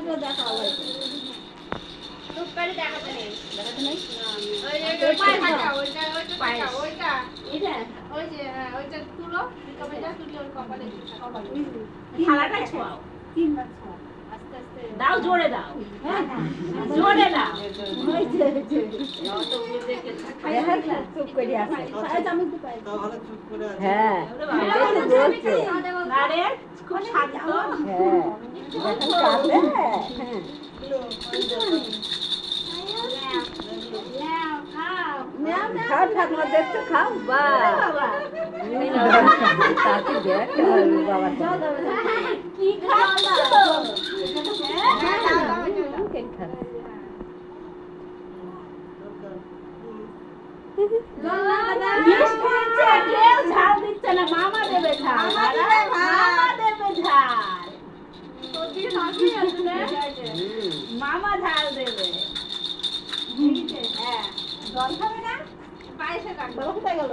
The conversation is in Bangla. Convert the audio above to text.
তো দেখা হলো টুক করে দেখাতে নেই দেখাতে নেই ওই পায়খানা ওইটা এটা ওই যে ওইটা তুলো কপালে তুলি ওর কপালে থালাটা ছোঁয়াও তিনবার ছোঁয়া আস্তে আস্তে দাও জোরে দাও হ্যাঁ জোরে দাও হয়েছে অত বুঝে কে হ্যাঁ চুপ করে আছে চামচ তো পাই তাহলে চুপ করে আছে। হ্যাঁ বলছে না রে খুব শান্ত হ্যাঁ এখন কাঁদে খাও ঠাকুমা দেখছো খাও বা তাকে দেখ বাবা কি খাচ্ছো মিষ্টি দিচ্ছে কেউ ঝাল দিচ্ছে না মামা দেবে ঝাল মামা দেবে ঝাল মামা ঝাল দেবে জল খাবে না পায়েসে কাটবো কোথায় গেল